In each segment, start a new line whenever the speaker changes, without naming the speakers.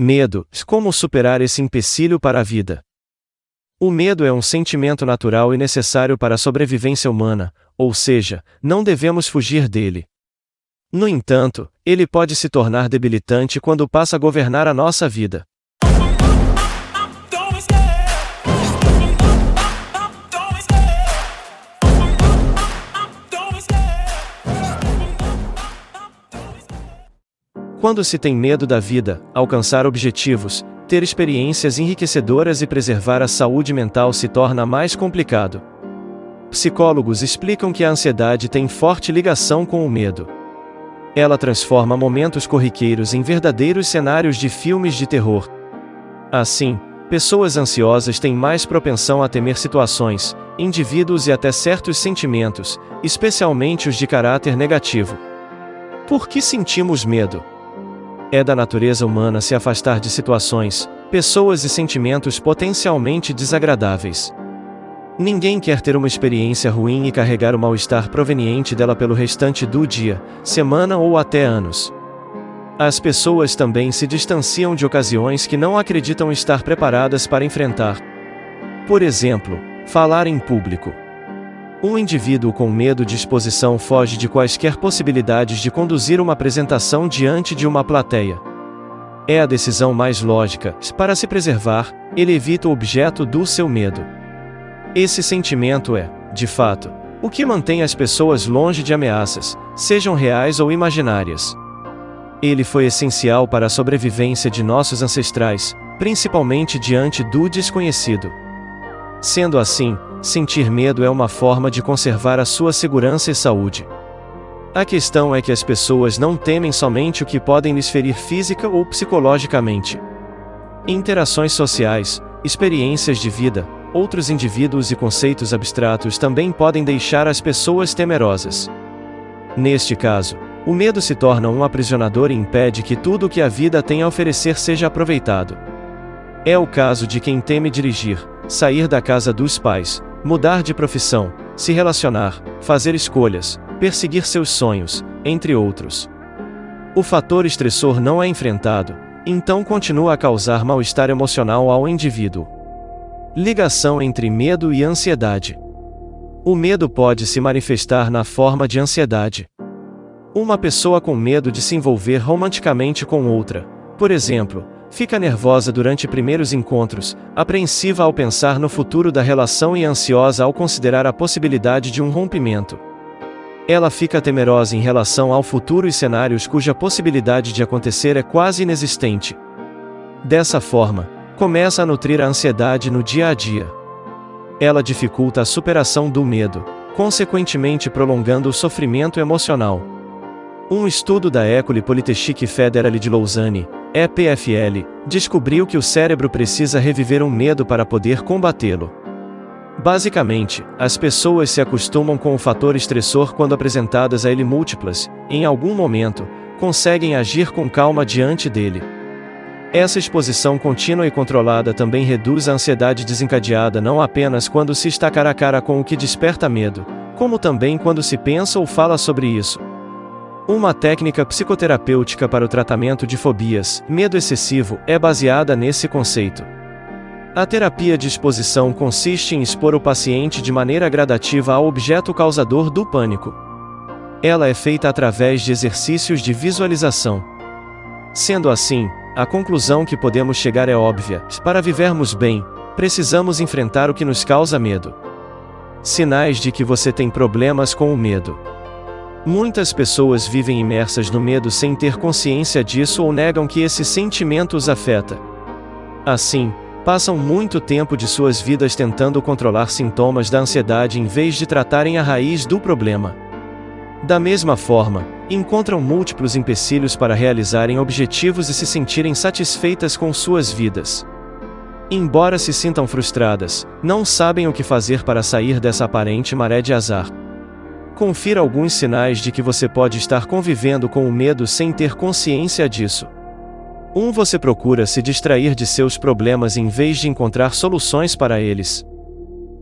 Medo. Como superar esse empecilho para a vida? O medo é um sentimento natural e necessário para a sobrevivência humana, ou seja, não devemos fugir dele. No entanto, ele pode se tornar debilitante quando passa a governar a nossa vida. Quando se tem medo da vida, alcançar objetivos, ter experiências enriquecedoras e preservar a saúde mental se torna mais complicado. Psicólogos explicam que a ansiedade tem forte ligação com o medo. Ela transforma momentos corriqueiros em verdadeiros cenários de filmes de terror. Assim, pessoas ansiosas têm mais propensão a temer situações, indivíduos e até certos sentimentos, especialmente os de caráter negativo. Por que sentimos medo? É da natureza humana se afastar de situações, pessoas e sentimentos potencialmente desagradáveis. Ninguém quer ter uma experiência ruim e carregar o mal-estar proveniente dela pelo restante do dia, semana ou até anos. As pessoas também se distanciam de ocasiões que não acreditam estar preparadas para enfrentar. Por exemplo, falar em público. Um indivíduo com medo de exposição foge de quaisquer possibilidades de conduzir uma apresentação diante de uma plateia. É a decisão mais lógica. Para se preservar, ele evita o objeto do seu medo. Esse sentimento é, de fato, o que mantém as pessoas longe de ameaças, sejam reais ou imaginárias. Ele foi essencial para a sobrevivência de nossos ancestrais, principalmente diante do desconhecido. Sendo assim, sentir medo é uma forma de conservar a sua segurança e saúde. A questão é que as pessoas não temem somente o que podem lhes ferir física ou psicologicamente. Interações sociais, experiências de vida, outros indivíduos e conceitos abstratos também podem deixar as pessoas temerosas. Neste caso, o medo se torna um aprisionador e impede que tudo o que a vida tem a oferecer seja aproveitado. É o caso de quem teme dirigir, sair da casa dos pais, mudar de profissão, se relacionar, fazer escolhas, perseguir seus sonhos, entre outros. O fator estressor não é enfrentado, então continua a causar mal-estar emocional ao indivíduo. Ligação entre medo e ansiedade. O medo pode se manifestar na forma de ansiedade. Uma pessoa com medo de se envolver romanticamente com outra, por exemplo, fica nervosa durante primeiros encontros, apreensiva ao pensar no futuro da relação e ansiosa ao considerar a possibilidade de um rompimento. Ela fica temerosa em relação ao futuro e cenários cuja possibilidade de acontecer é quase inexistente. Dessa forma, começa a nutrir a ansiedade no dia a dia. Ela dificulta a superação do medo, consequentemente prolongando o sofrimento emocional. Um estudo da École Polytechnique Fédérale de Lausanne, EPFL, descobriu que o cérebro precisa reviver um medo para poder combatê-lo. Basicamente, as pessoas se acostumam com o fator estressor quando apresentadas a ele múltiplas, e em algum momento, conseguem agir com calma diante dele. Essa exposição contínua e controlada também reduz a ansiedade desencadeada não apenas quando se está cara a cara com o que desperta medo, como também quando se pensa ou fala sobre isso. Uma técnica psicoterapêutica para o tratamento de fobias, medo excessivo, é baseada nesse conceito. A terapia de exposição consiste em expor o paciente de maneira gradativa ao objeto causador do pânico. Ela é feita através de exercícios de visualização. Sendo assim, a conclusão que podemos chegar é óbvia: para vivermos bem, precisamos enfrentar o que nos causa medo. Sinais de que você tem problemas com o medo. Muitas pessoas vivem imersas no medo sem ter consciência disso ou negam que esse sentimento os afeta. Assim, passam muito tempo de suas vidas tentando controlar sintomas da ansiedade em vez de tratarem a raiz do problema. Da mesma forma, encontram múltiplos empecilhos para realizarem objetivos e se sentirem satisfeitas com suas vidas. Embora se sintam frustradas, não sabem o que fazer para sair dessa aparente maré de azar. Confira alguns sinais de que você pode estar convivendo com o medo sem ter consciência disso. 1. Você procura se distrair de seus problemas em vez de encontrar soluções para eles.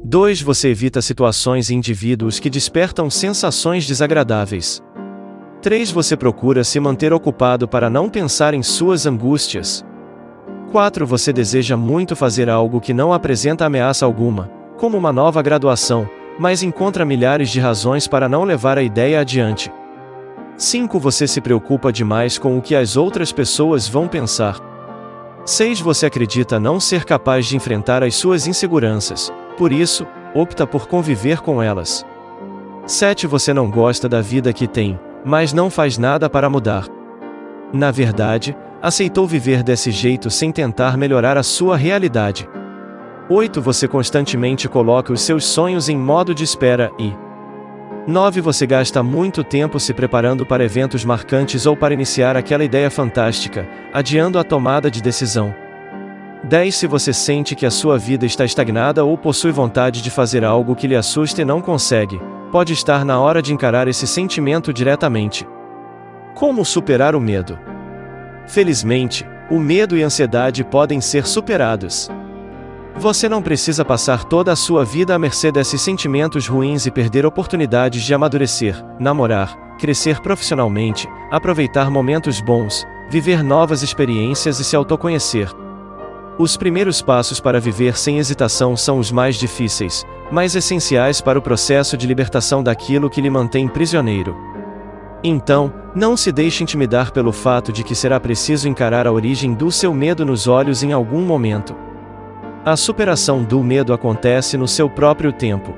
2. Você evita situações e indivíduos que despertam sensações desagradáveis. 3. Você procura se manter ocupado para não pensar em suas angústias. 4. Você deseja muito fazer algo que não apresenta ameaça alguma, como uma nova graduação, mas encontra milhares de razões para não levar a ideia adiante. 5. Você se preocupa demais com o que as outras pessoas vão pensar. 6. Você acredita não ser capaz de enfrentar as suas inseguranças, por isso, opta por conviver com elas. 7. Você não gosta da vida que tem, mas não faz nada para mudar. Na verdade, aceitou viver desse jeito sem tentar melhorar a sua realidade. 8. Você constantemente coloca os seus sonhos em modo de espera e 9. Você gasta muito tempo se preparando para eventos marcantes ou para iniciar aquela ideia fantástica, adiando a tomada de decisão. 10. Se você sente que a sua vida está estagnada ou possui vontade de fazer algo que lhe assusta e não consegue, pode estar na hora de encarar esse sentimento diretamente. Como superar o medo? Felizmente, o medo e a ansiedade podem ser superados. Você não precisa passar toda a sua vida à mercê desses sentimentos ruins e perder oportunidades de amadurecer, namorar, crescer profissionalmente, aproveitar momentos bons, viver novas experiências e se autoconhecer. Os primeiros passos para viver sem hesitação são os mais difíceis, mas essenciais para o processo de libertação daquilo que lhe mantém prisioneiro. Então, não se deixe intimidar pelo fato de que será preciso encarar a origem do seu medo nos olhos em algum momento. A superação do medo acontece no seu próprio tempo.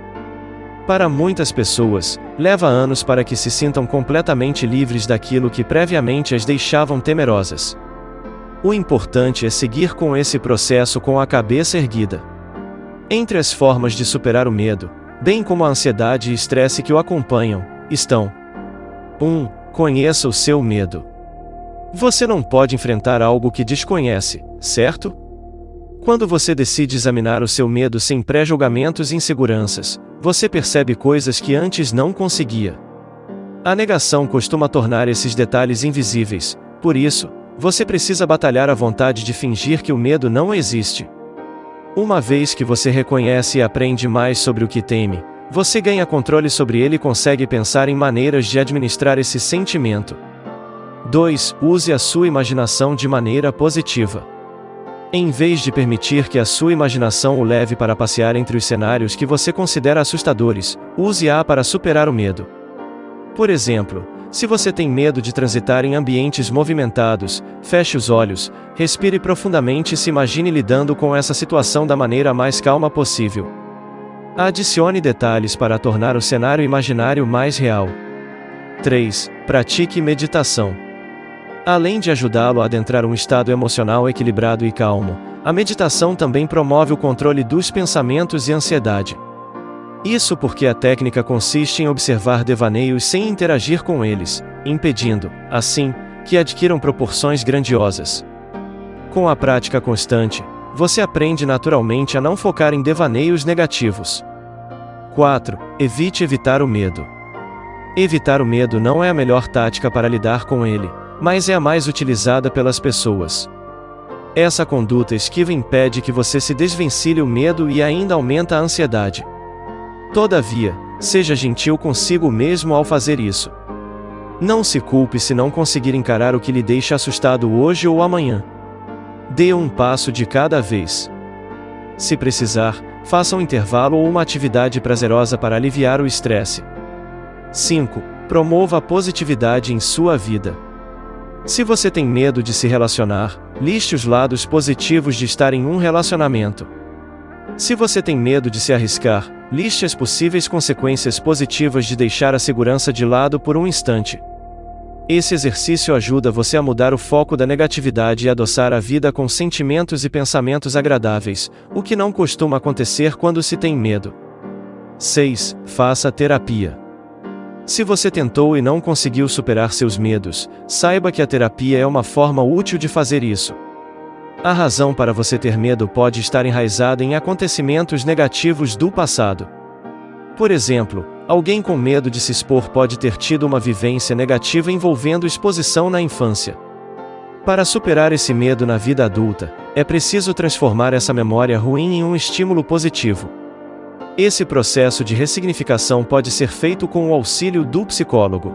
Para muitas pessoas, leva anos para que se sintam completamente livres daquilo que previamente as deixavam temerosas. O importante é seguir com esse processo com a cabeça erguida. Entre as formas de superar o medo, bem como a ansiedade e estresse que o acompanham, estão: 1. Conheça o seu medo. Você não pode enfrentar algo que desconhece, certo? Quando você decide examinar o seu medo sem pré-julgamentos e inseguranças, você percebe coisas que antes não conseguia. A negação costuma tornar esses detalhes invisíveis, por isso, você precisa batalhar a vontade de fingir que o medo não existe. Uma vez que você reconhece e aprende mais sobre o que teme, você ganha controle sobre ele e consegue pensar em maneiras de administrar esse sentimento. 2. Use a sua imaginação de maneira positiva. Em vez de permitir que a sua imaginação o leve para passear entre os cenários que você considera assustadores, use-a para superar o medo. Por exemplo, se você tem medo de transitar em ambientes movimentados, feche os olhos, respire profundamente e se imagine lidando com essa situação da maneira mais calma possível. Adicione detalhes para tornar o cenário imaginário mais real. 3. Pratique meditação. Além de ajudá-lo a adentrar um estado emocional equilibrado e calmo, a meditação também promove o controle dos pensamentos e ansiedade. Isso porque a técnica consiste em observar devaneios sem interagir com eles, impedindo, assim, que adquiram proporções grandiosas. Com a prática constante, você aprende naturalmente a não focar em devaneios negativos. 4. Evite evitar o medo. Evitar o medo não é a melhor tática para lidar com ele, mas é a mais utilizada pelas pessoas. Essa conduta esquiva impede que você se desvencilhe o medo e ainda aumenta a ansiedade. Todavia, seja gentil consigo mesmo ao fazer isso. Não se culpe se não conseguir encarar o que lhe deixa assustado hoje ou amanhã. Dê um passo de cada vez. Se precisar, faça um intervalo ou uma atividade prazerosa para aliviar o estresse. 5. Promova a positividade em sua vida. Se você tem medo de se relacionar, liste os lados positivos de estar em um relacionamento. Se você tem medo de se arriscar, liste as possíveis consequências positivas de deixar a segurança de lado por um instante. Esse exercício ajuda você a mudar o foco da negatividade e adoçar a vida com sentimentos e pensamentos agradáveis, o que não costuma acontecer quando se tem medo. 6. Faça terapia. Se você tentou e não conseguiu superar seus medos, saiba que a terapia é uma forma útil de fazer isso. A razão para você ter medo pode estar enraizada em acontecimentos negativos do passado. Por exemplo, alguém com medo de se expor pode ter tido uma vivência negativa envolvendo exposição na infância. Para superar esse medo na vida adulta, é preciso transformar essa memória ruim em um estímulo positivo. Esse processo de ressignificação pode ser feito com o auxílio do psicólogo.